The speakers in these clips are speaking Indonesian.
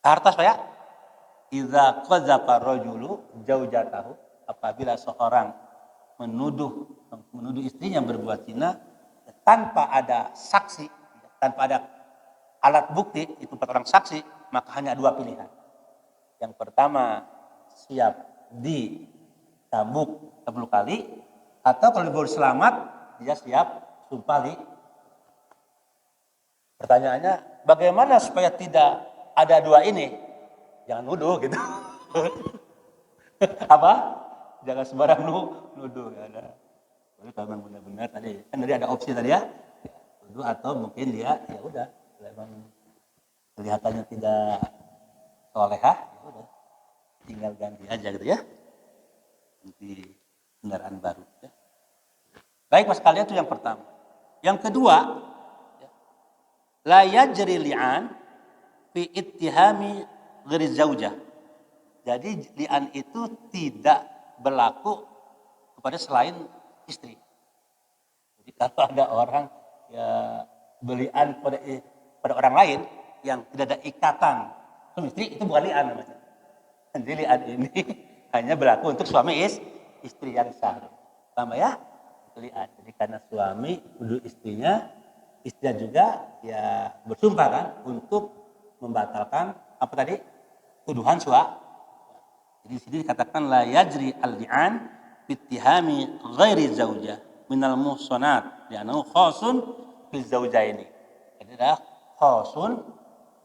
Harta supaya idza qazafa rajulu zaujatahu, apabila seorang menuduh istrinya berbuat zina tanpa ada saksi, tanpa ada alat bukti, itu 4 orang saksi, maka hanya 2 pilihan. Yang pertama, siap dicambuk 10 kali, atau kalau baru selamat, dia siap sumpah li. Pertanyaannya, bagaimana supaya tidak ada 2 ini? Jangan nuduh gitu. Apa? Jangan sembarang nuduh. Ya ada. Kalau memang benar-benar tadi, kan tadi ada opsi tadi ya, nuduh atau mungkin dia ya udah, memang kelihatannya tidak solehah, ya udah, tinggal ganti aja gitu ya, ganti kendaraan baru. Ya. Baik mas kalian, itu yang pertama. Yang kedua, ya, la yajri li'an fi ittihami ghairi zaujah. Jadi li'an itu tidak berlaku kepada selain istri. Jadi kalau ada orang ya belian pada orang lain yang tidak ada ikatan suami istri, itu bukan li'an namanya. Jadi li'an ini hanya berlaku untuk suami istri yang sah. Paham ya? Itu li'an. Jadi karena suami nuduh istrinya juga ya bersumpah kan untuk membatalkan apa tadi? Tuduhan suami. Jadi di sini dikatakan la yajri al-li'an bittihami ghairi zaujah minal muhsanat li'annahu khasun bil zaujaini. Jadi adalah khasun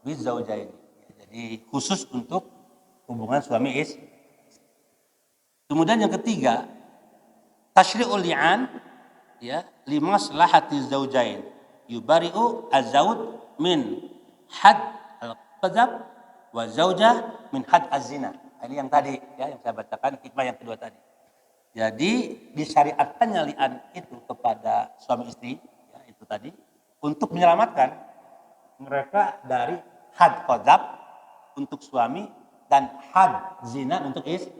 bil zaujaini. Jadi khusus untuk hubungan suami istri. Kemudian yang ketiga, tasyri'ul li'an ya limaslahati zaujain. Yubari'u az-zauj min had al-qadzab wa zaujah min had az-zina. Ini yang tadi ya, yang saya bacakan hikmah yang kedua tadi. Jadi disyariatkannya li'an itu kepada suami istri ya, itu tadi untuk menyelamatkan mereka dari had qadzab untuk suami dan had zina untuk istri.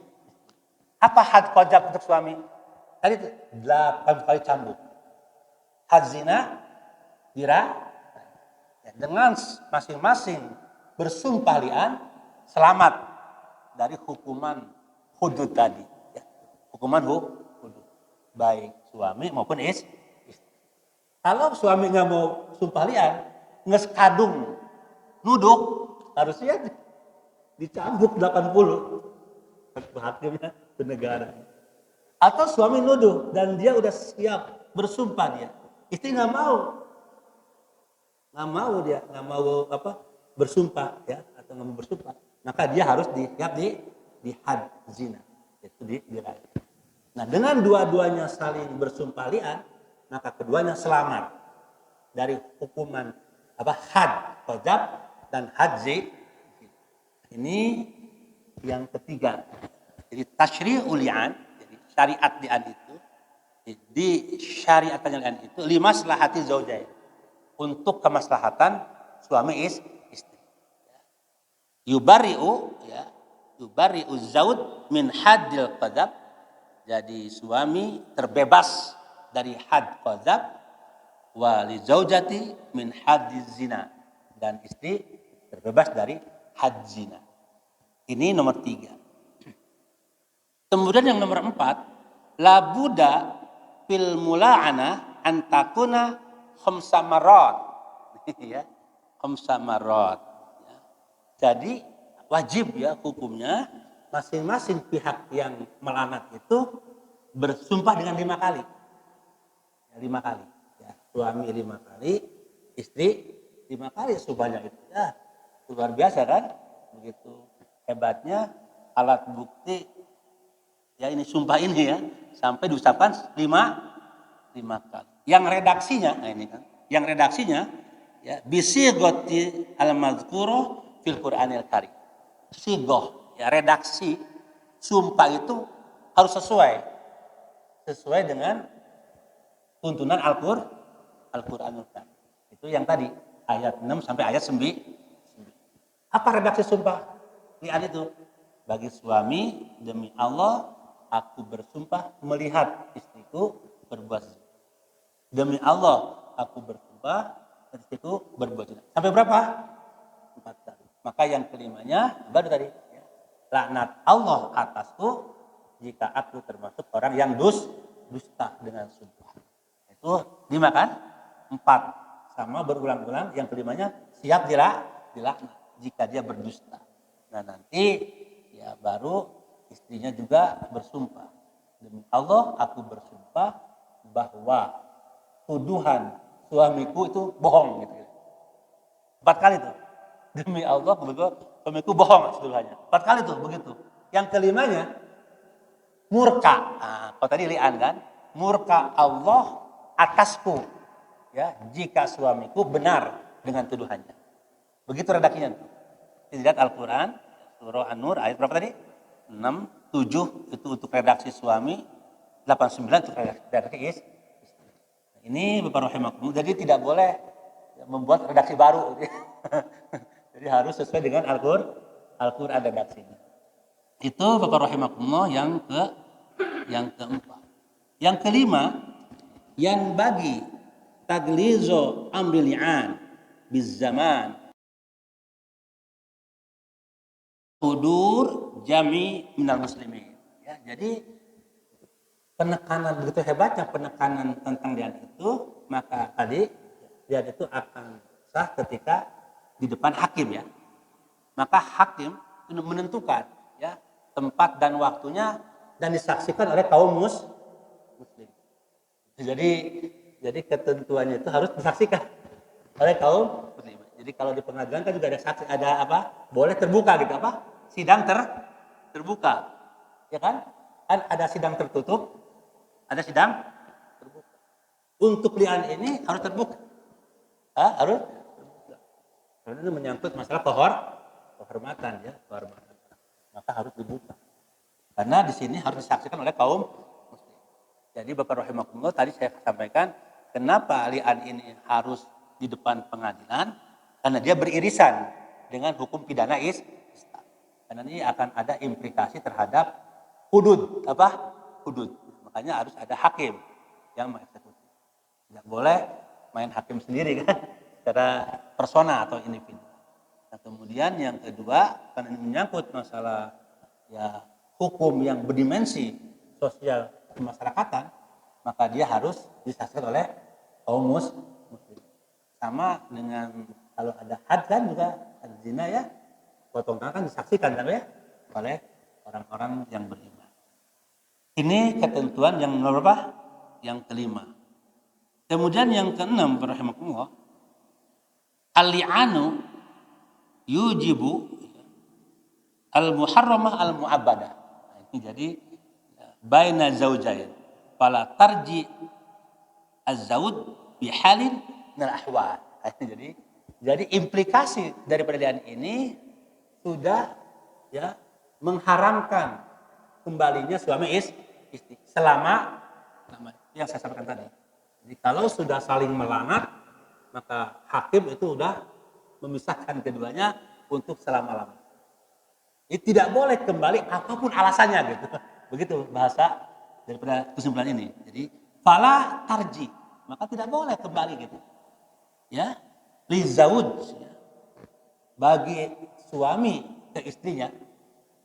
Apa had qadzab untuk suami? Tadi 8 kali cambuk. Had zina ya, dengan masing-masing bersumpah li'an selamat dari hukuman hudud tadi. Ya. Hukuman hudud. Baik suami maupun istri. Kalau suami nggak mau sumpah li'an, ngeskadung, nuduh, harusnya dicambuk 80. Hakimnya ke negara. Atau suami nuduh dan dia udah siap bersumpah dia. Istri nggak mau. Nggak mau apa bersumpah ya, atau nggak mau bersumpah. Maka dia harus di had zina, itu diraih. Nah dengan dua-duanya saling bersumpah li'an, maka keduanya selamat dari hukuman apa had qadzab dan had zina. Ini yang ketiga. Jadi tasyri'ul li'an, jadi syariat li'an itu, di syariatnya li'an itu limaslahati zaujain, untuk kemaslahatan suami istri. Yubari'u ya, yubari'u zauj min haddil qadzab. Jadi suami terbebas dari had qadzab, wa li zaujati min haddiz zina, dan istri terbebas dari had zina. Ini nomor 3. Kemudian yang nomor 4, la buddha fil mula'ana an takuna khamsa marrat. Ya, khamsa marrat. Jadi wajib ya hukumnya masing-masing pihak yang melanat itu bersumpah dengan 5 kali. Ya, 5 kali. Ya, suami 5 kali, istri 5 kali sumpahnya itu. Ya, luar biasa kan? Begitu hebatnya alat bukti ya ini sumpah ini ya, sampai diucapkan 5 kali. Yang redaksinya, nah ini kan, yang redaksinya ya bisigoti al-mazkuro fil Qur'anil Karim. Sigoh, ya redaksi sumpah itu harus sesuai dengan tuntunan Al-Qur'anul Karim. Itu yang tadi ayat 6 sampai ayat 9. Apa redaksi sumpah li'an itu? Bagi suami, demi Allah aku bersumpah melihat istriku berbuat zina. Demi Allah aku bersumpah istriku berbuat zina. Sampai berapa? 4 kali. Maka yang kelimanya baru tadi, ya, laknat Allah atasku jika aku termasuk orang yang dusta dengan sumpah. Itu 5 kan? 4 sama berulang-ulang. Yang kelimanya siap dilaknat jika dia berdusta. Nah nanti ya baru istrinya juga bersumpah. Demi Allah aku bersumpah bahwa tuduhan suamiku itu bohong gitu. 4 kali tuh. Demi Allah betul suamiku bohong tuduhannya. 4 kali tuh begitu. Yang kelimanya murka. Nah, kalau tadi li'an kan, murka Allah atasku. Ya, jika suamiku benar dengan tuduhannya. Begitu redaksinya. Lihat Al-Qur'an surah An-Nur ayat berapa tadi? 6, 7 itu untuk redaksi suami, 8, 9 untuk redaksi istri. Ini Bapak rahimakumullah. Jadi tidak boleh membuat redaksi baru. Jadi harus sesuai dengan Al-Qur'an redaksinya. Itu Bapak rahimakumullah yang keempat. Yang kelima, yang bagi taglizo amril li'an bizaman hudur jami minal muslimin. Ya, jadi penekanan begitu hebatnya penekanan tentang li'an itu, maka tadi li'an itu akan sah ketika di depan hakim ya. Maka hakim menentukan ya tempat dan waktunya dan disaksikan oleh kaum muslim. Jadi ketentuannya itu harus disaksikan oleh kaum muslim. Jadi kalau di pengadilan kan juga ada saksi, ada apa? Boleh terbuka gitu apa? Sidang terbuka. Ya kan? Ada sidang tertutup, ada sidang terbuka. Untuk li'an ini harus terbuka. Harus terbuka. Karena ini menyangkut masalah kehormatan ya, kehormatan. Maka harus dibuka. Karena di sini harus disaksikan oleh kaum muslim. Jadi Bapak rahimakumullah tadi saya sampaikan kenapa li'an ini harus di depan pengadilan? Karena dia beririsan dengan hukum pidana Islam. Karena ini akan ada implikasi terhadap hudud, apa? Hudud. Makanya harus ada hakim yang mengeksekusi. Tidak boleh main hakim sendiri kan, secara persona atau individu. Nah, kemudian yang kedua, karena ini menyangkut masalah ya hukum yang berdimensi sosial kemasyarakatan, maka dia harus disaksikan oleh kaum muslim. Sama dengan kalau ada had kan juga had zina ya, potong tangan kan disaksikan kan ya oleh orang-orang yang beriman. Ini ketentuan yang berapa? Yang kelima. Kemudian yang keenam, rahimakumullah, al-li'anu yujibu al-muharramah al-mu'abbadah. Nah, ini jadi baina zaujain fala tarji az-zawj bihalin minal ahwal. Jadi implikasi dari peradilan ini sudah ya mengharamkan kembalinya suami istri selama yang saya sampaikan tadi. Jadi kalau sudah saling melanggar, maka hakim itu sudah memisahkan keduanya untuk selama-lamanya. Ini tidak boleh kembali apapun alasannya gitu. Begitu bahasa daripada kesimpulan ini. Jadi fala tarji, maka tidak boleh kembali gitu. Ya, li zauj ya. Bagi suami ke istrinya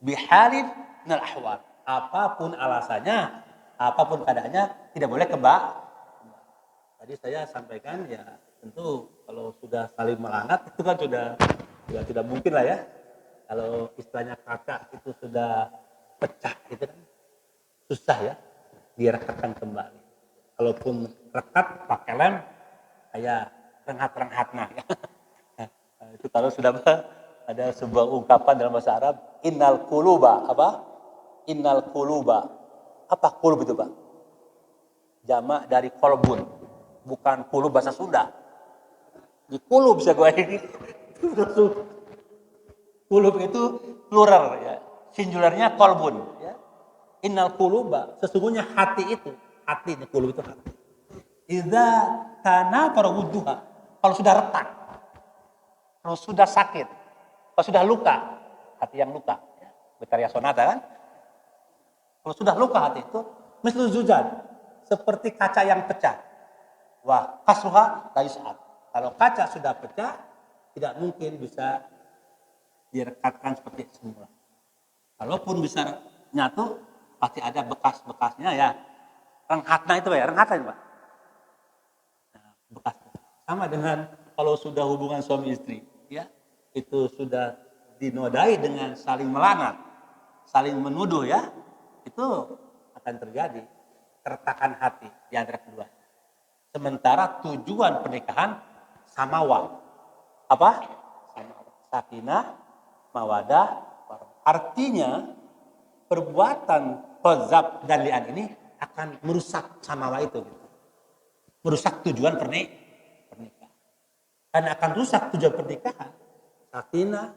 bihalin minal ahwal, apapun alasannya, apapun keadaannya tidak boleh kembali. Tadi saya sampaikan ya tentu kalau sudah saling melanat itu kan sudah tidak mungkin lah ya. Kalau istilahnya kakak itu sudah pecah itu kan susah ya direkatkan kembali. Kalaupun rekat pakai lem kayak renghat-renghat nah ya. Itu kalau sudah ada sebuah ungkapan dalam bahasa Arab, innal quluba apa? Innal quluba. Apa qulub itu, Pak? Jamak dari kolbun. Bukan qulub bahasa Sunda. Di qulub bisa gue ini. Qulub itu plural ya. Singularnya kolbun ya. Innal quluba, sesungguhnya hati itu, hati ini qulub itu hati. Idza kana farwuduha, kalau sudah retak, kalau sudah sakit, kalau sudah luka, hati yang luka, ya. Betariya Sonata kan? Kalau sudah luka hati itu, mislu zujan, seperti kaca yang pecah. Wah, kasruha la yus'ab. Kalau kaca sudah pecah, tidak mungkin bisa direkatkan seperti semula. Kalaupun bisa nyatu, pasti ada bekas-bekasnya ya. Renghatna itu ya, renghatna Pak. Nah, bekas. Sama dengan kalau sudah hubungan suami istri, ya, itu sudah dinodai dengan saling melanat, saling menuduh ya, itu akan terjadi keretakan hati di antara kedua. Sementara tujuan pernikahan samawa. Apa? Samawa. Sakinah, mawadah, warahmah. Artinya perbuatan qadzab dan li'an ini akan merusak samawa itu. Merusak tujuan pernikahan. Karena akan rusak tujuan pernikahan. Sakinah,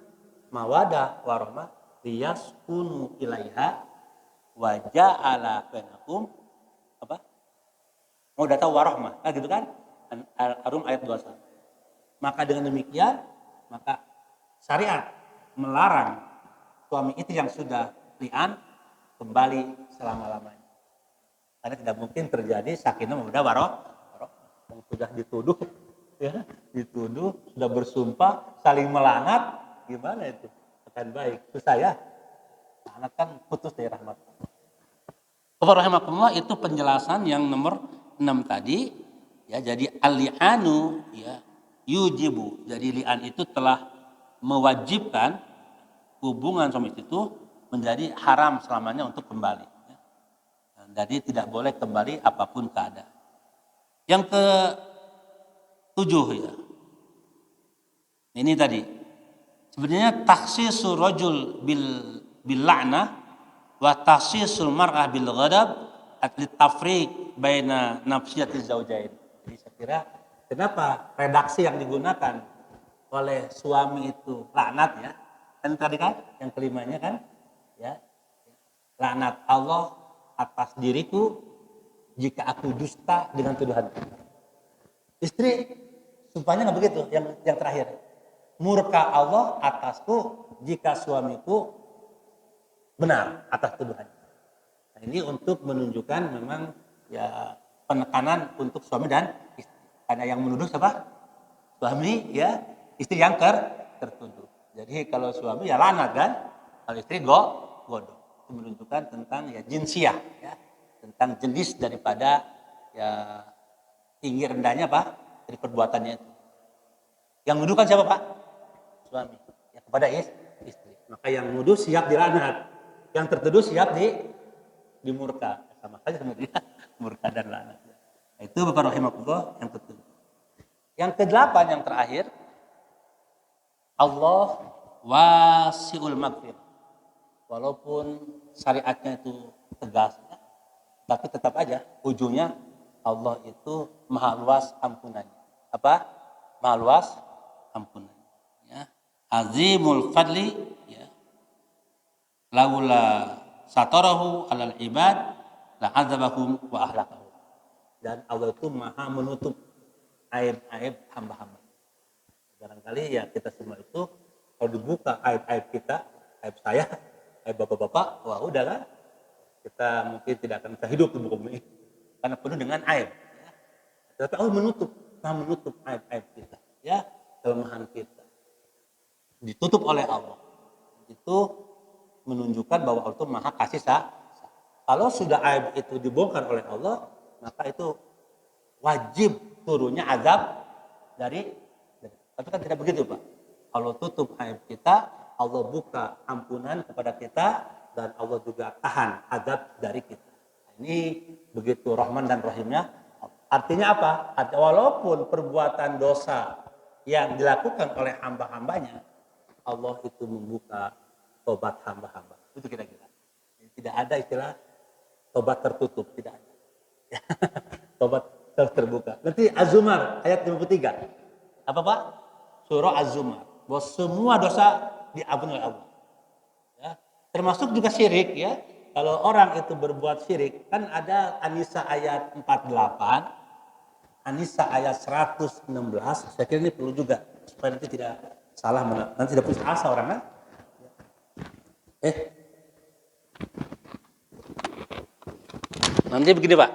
mawadah, warahmah, liyaskunu ilaiha wa ja'ala bainakum apa? Mawaddah warahmah. Nah, gitu kan? Al-Rum ayat 21. Maka dengan demikian, maka syariat melarang suami itu yang sudah li'an kembali selama-lamanya. Karena tidak mungkin terjadi sakinah mawaddah warahmah yang sudah dituduh, ya, dituduh, sudah bersumpah, saling melanat, gimana itu akan baik? Susah ya. Lanat kan putus dari rahmat. Rahimahullah, itu penjelasan yang nomor 6 tadi. Ya, jadi al-li'anu ya yujibu. Jadi li'an itu telah mewajibkan hubungan suami istri itu menjadi haram selamanya untuk kembali. Ya. Jadi tidak boleh kembali apapun keadaan. Yang ke-7 ya. Ini tadi. Sebenarnya takhsisul rajul bil la'nah wa takhsisul mar'ah bil ghadab atli tafriq baina nafsiyatiz zaujain. Jadi saya kira kenapa redaksi yang digunakan oleh suami itu laknat ya. Kan tadi kan yang kelimanya kan ya. Laknat Allah atas diriku jika aku dusta dengan tuduhan. Istri sumpahnya nggak begitu, yang terakhir. Murka Allah atasku jika suamiku benar atas tuduhan. Nah, ini untuk menunjukkan memang ya penekanan untuk suami dan istri. Karena yang menuduh siapa? Suami ya, istri yang tertuduh. Jadi kalau suami ya lanat kan, kalau istri godok. Itu menunjukkan tentang ya jinsiah ya, tentang jenis daripada ya tinggi rendahnya Pak dari perbuatannya itu. Yang menuduh kan siapa Pak? Suami. Ya kepada istri. Maka yang menuduh siap dilaknat. Yang tertuduh siap dimurka. Sama saja sama dia, murka dan laknat. Nah, itu Bapak rahimahullah yang ke-7. Yang ke-8 yang terakhir, Allah wasi'ul maghfirah. Walaupun syariatnya itu tegas, tapi tetap aja ujungnya Allah itu maha luas ampunannya. Apa? Maha luas ampunannya. Ya. Azimul fadli ya. Laula satarahu alal ibad la azabahum wa ahlakahum. Dan Allah itu maha menutup aib-aib hamba-hamba. Barangkali ya kita semua itu kalau dibuka aib-aib kita, aib saya, aib bapak-bapak, wah udahlah. Kita mungkin tidak akan bisa hidup di muka bumi karena penuh dengan aib. Ya. Tapi Allah menutup aib-aib kita, ya, kelemahan kita. Ditutup oleh Allah. Itu menunjukkan bahwa Allah itu maha kasih sayang. Kalau sudah aib itu dibongkar oleh Allah, maka itu wajib turunnya azab dari. Tapi kan tidak begitu Pak. Allah tutup aib kita, Allah buka ampunan kepada kita, dan Allah juga tahan azab dari kita. Ini begitu Rahman dan Rahimnya. Artinya apa? Walaupun perbuatan dosa yang dilakukan oleh hamba-hambanya, Allah itu membuka tobat hamba-hamba. Itu kira-kira. Tidak ada istilah tobat tertutup, tidak ada. Tobat terbuka. Nanti Az-Zumar ayat 53. Apa Pak? Surah Az-Zumar. Bahwa semua dosa diampuni oleh Allah. Ya. Termasuk juga syirik ya. Kalau orang itu berbuat syirik, kan ada An-Nisa ayat 48, An-Nisa ayat 116. Saya kira ini perlu juga supaya nanti tidak salah, nanti tidak putus asa orang kan. Nanti begini Pak.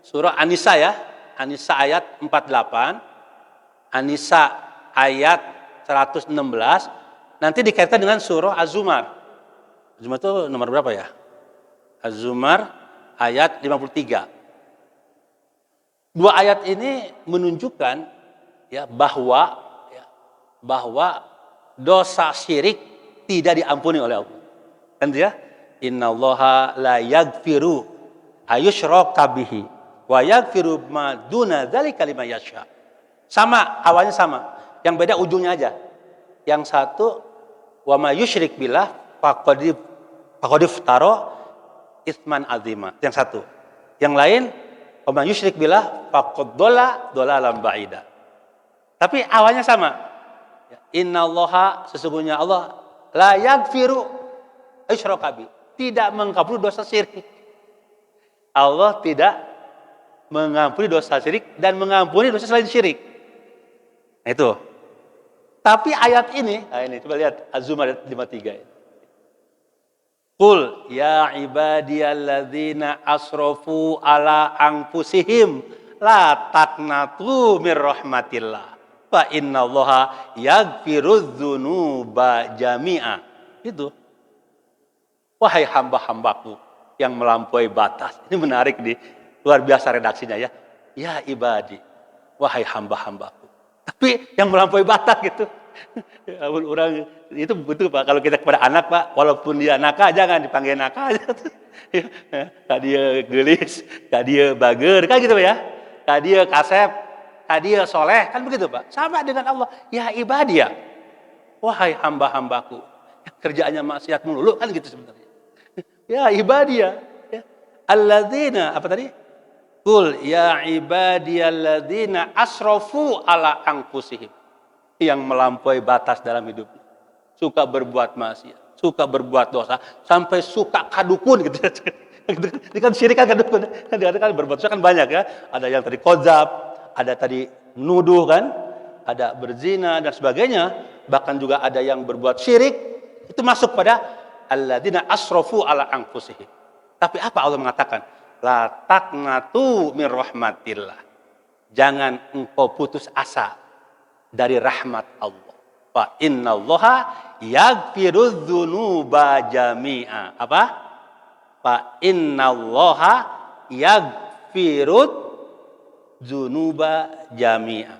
Surah An-Nisa ya. An-Nisa ayat 48. An-Nisa ayat 116. nanti dikaitkan dengan surah Az-Zumar. Az-Zumar itu nomor berapa ya? Az-Zumar ayat 53. Dua ayat ini menunjukkan ya bahwa dosa syirik tidak diampuni oleh Allah. Kan ya? Innallaha la yaghfiru ayyushraka bihi wa yaghfiru ma duna dzalika liman yasha. Sama, awalnya sama. Yang beda ujungnya aja. Yang satu wa may yusyrik billah faqad iftara itsman azima. Yang satu. Yang lain wa may yusyrik billah faqad dhalalan ba'ida. Tapi awalnya sama. Innallaha, sesungguhnya Allah la yaghfiru ayyushraka bihi, tidak mengampuni dosa syirik. Allah tidak mengampuni dosa syirik dan mengampuni dosa selain syirik. Nah itu. Tapi ayat ini, coba lihat Az-Zumar ayat 53. Qul ya ibadiyalladzina asrafu ala anfusihim la taqnatu mir rahmatillah. Fa innallaha yaghfirudz dzunuba jami'a. Itu. Wahai hamba-hambaku yang melampaui batas. Ini menarik nih, luar biasa redaksinya ya. Ya ibadi, wahai hamba-hambaku. Tapi yang melampaui batas gitu. Orang itu betul Pak, kalau kita kepada anak Pak, walaupun dia nakal jangan dipanggil nakal aja. Kak dia gelis, kak dia bager, kan gitu ya. Kak dia kasep, kak dia soleh, kan begitu Pak. Sama dengan Allah, ya ibadia, wahai hamba-hambaku yang kerjaannya maksiat melulu, kan gitu sebenarnya. Ya ibadia, ya. Alladzina, apa tadi? Qul ya ibadiyalladzina asrafu ala anfusihim, yang melampaui batas dalam hidupnya, suka berbuat maksiat, suka berbuat dosa, sampai suka kadukun gitu. Ini kan syirik kan kadukun. Kan berbuat dosa kan banyak ya. Ada yang tadi kozab, ada tadi nuduh kan, ada berzina dan sebagainya. Bahkan juga ada yang berbuat syirik, itu masuk pada alladzina asrafu ala anfusihim. Tapi apa Allah mengatakan? La taqnatu mir rahmatillah. Jangan engkau putus asa dari rahmat Allah. Fa innallaha yaghfirudz dzunuba jami'a. Apa? Fa innallaha yaghfirudz dzunuba jami'a.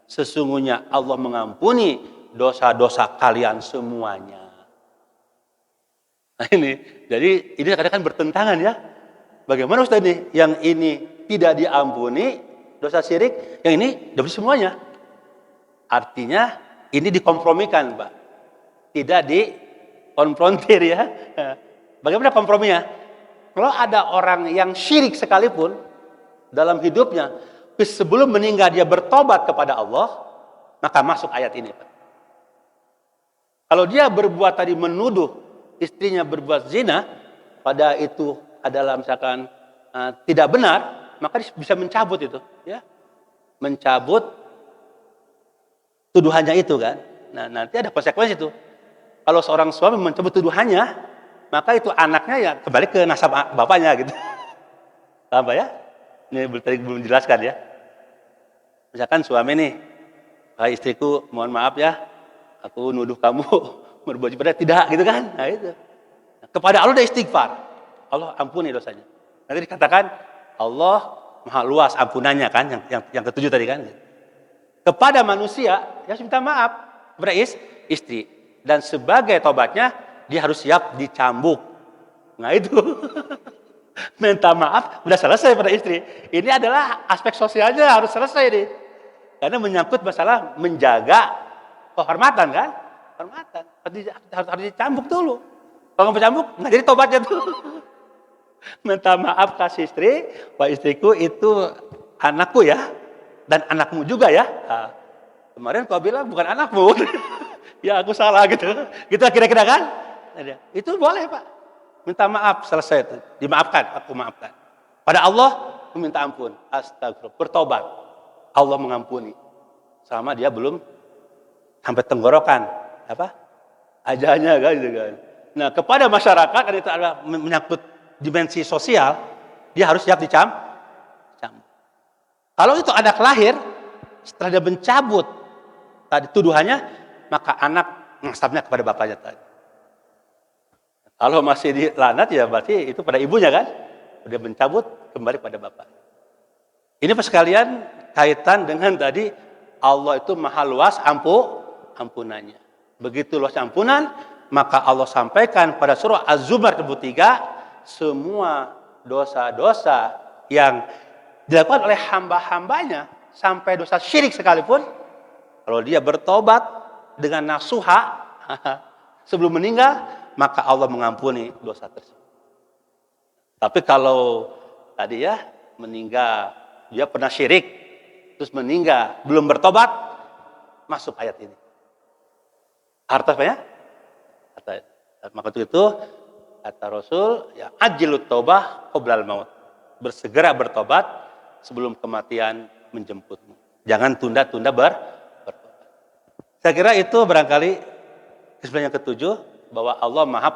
Sesungguhnya Allah mengampuni dosa-dosa kalian semuanya. Nah ini, jadi ini kadang-kadang bertentangan ya. Bagaimana Ustaz ini? Yang ini tidak diampuni dosa syirik, yang ini dapat semuanya. Artinya ini dikompromikan, Pak. Tidak dikonfrontir ya. Bagaimana komprominya? Kalau ada orang yang syirik sekalipun dalam hidupnya, sebelum meninggal dia bertobat kepada Allah, maka masuk ayat ini, Pak. Kalau dia berbuat tadi menuduh istrinya berbuat zina, pada itu adalah misalkan tidak benar, maka dia bisa mencabut itu, ya, mencabut tuduhannya itu kan. Nah nanti ada konsekuensi itu. Kalau seorang suami mencabut tuduhannya, maka itu anaknya ya kembali ke nasab bapaknya gitu. Paham ya? Ini tadi belum jelaskan ya. Misalkan suami nih, hai istriku, mohon maaf ya, aku nuduh kamu berbuat pada tidak gitu kan. Nah itu. Kepada Allah ada istighfar. Allah ampuni dosanya. Nanti dikatakan Allah maha luas ampunannya kan, yang ketujuh tadi kan. Kepada manusia, ya harus minta maaf kepada istri. Dan sebagai tobatnya, dia harus siap dicambuk. Nah itu. Minta maaf, udah selesai pada istri. Ini adalah aspek sosialnya harus selesai nih. Karena menyangkut masalah menjaga kehormatan kan. Kehormatan. Harus dicambuk dulu. Kalau nggak dicambuk, nggak jadi tobatnya tuh. Minta maaf kasih istri, wah istriku itu anakku ya, dan anakmu juga ya. Nah, kemarin kau bilang bukan anakmu, ya aku salah gitu, gitu kira-kira kan? Itu boleh Pak, minta maaf selesai itu, dimaafkan, aku maafkan. Pada Allah meminta ampun, astagfirullah, bertobat, Allah mengampuni, sama dia belum sampai tenggorokan, apa? Ajalnya kan gitu kan. Nah kepada masyarakat kan itu adalah menyangkut dimensi sosial, dia harus siap dicambuk. Kalau itu anak lahir, setelah dia mencabut tadi tuduhannya, maka anak ngasapnya kepada bapaknya tadi. Kalau masih dilaknat ya berarti itu pada ibunya kan? Dia mencabut kembali pada bapak. Ini pas sekalian kaitan dengan tadi Allah itu maha luas ampunannya. Begitu luas ampunan, maka Allah sampaikan pada surah Az-Zumar 3, semua dosa-dosa yang dilakukan oleh hamba-hambanya, sampai dosa syirik sekalipun, kalau dia bertobat dengan nasuha sebelum meninggal, maka Allah mengampuni dosa tersebut. Tapi kalau tadi ya meninggal, dia pernah syirik, terus meninggal belum bertobat, masuk ayat ini. Artinya apa ya? Maka itu kata Rasul, ya ajilut taubah qoblal maut. Bersegera bertobat sebelum kematian menjemputmu. Jangan tunda-tunda bertobat. Saya kira itu barangkali kesimpulan yang ketujuh, bahwa Allah maha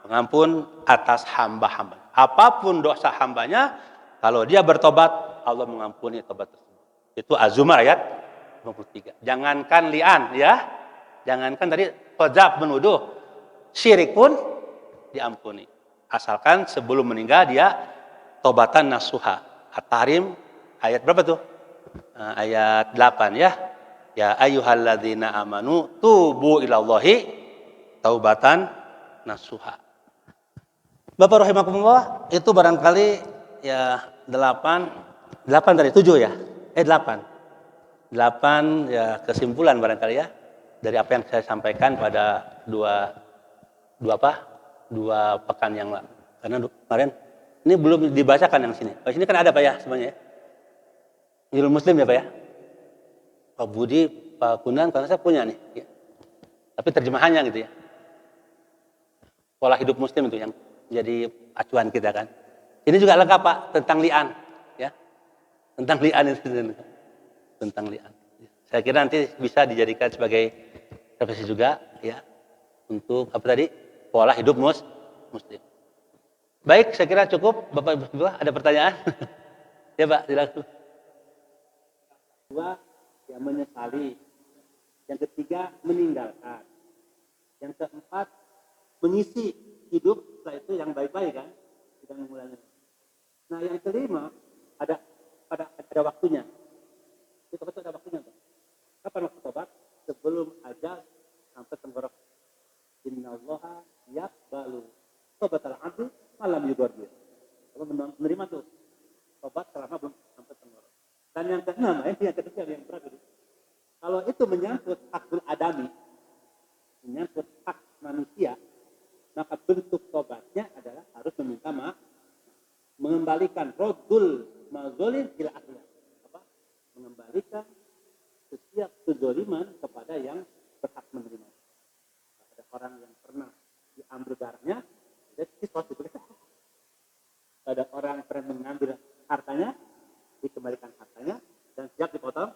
pengampun atas hamba-hamba. Apapun dosa hambanya, kalau dia bertobat, Allah mengampuni tobat tersebut. Itu Az-Zumar ayat 53. Jangankan li'an ya, jangankan tadi qadzaf menuduh, syirik pun diampuni. Asalkan sebelum meninggal dia tobatan nasuha. At-Tahrim ayat berapa tuh? Ayat 8 ya. Ya ayyuhalladzina amanu tubu ilallahi taubatan nasuha. Bapak rahimakumullah, itu barangkali ya 8 dari 7 ya. 8 ya kesimpulan barangkali ya dari apa yang saya sampaikan pada dua pekan yang lalu. Karena kemarin ini belum dibacakan yang sini. Di sini kan ada Pak ya semuanya ya. Nurul Muslim ya Pak ya. Pak Budi, Pak Kunan, karena saya punya nih. Ya. Tapi terjemahannya gitu ya. Pola hidup Muslim itu yang jadi acuan kita kan. Ini juga lengkap Pak tentang li'an, ya. Tentang li'an itu, tentang li'an. Saya kira nanti bisa dijadikan sebagai referensi juga, ya, untuk apa tadi pola hidup Muslim. Baik, saya kira cukup. Bapak Ibu, ada pertanyaan? Ya Pak, silakan. Dua, yang menyesali. Yang ketiga, meninggalkan. Yang keempat, mengisi hidup setelah itu yang baik-baik kan, kita memulainya. Nah yang kelima ada waktunya. Itu ada waktunya. Kapan waktu tobat? Sebelum ajal sampai tenggorok. Innallaha yaqbalu taubatal abdi malam yugharbir. Kalau menerima tuh tobat selama belum sampai tenggorok. Dan yang keenam, yang ketiga yang berat itu. Kalau itu menyangkut hakul adami, menyangkut hak manusia, maka bentuk tobatnya adalah harus meminta maaf, mengembalikan rodul mazolim ila akhirah. Mengembalikan setiap kezaliman kepada yang berhak menerima. Ada orang yang pernah diambil darahnya, dia kisah itu. Ada orang yang pernah mengambil hartanya, dikembalikan hartanya dan siap dipotong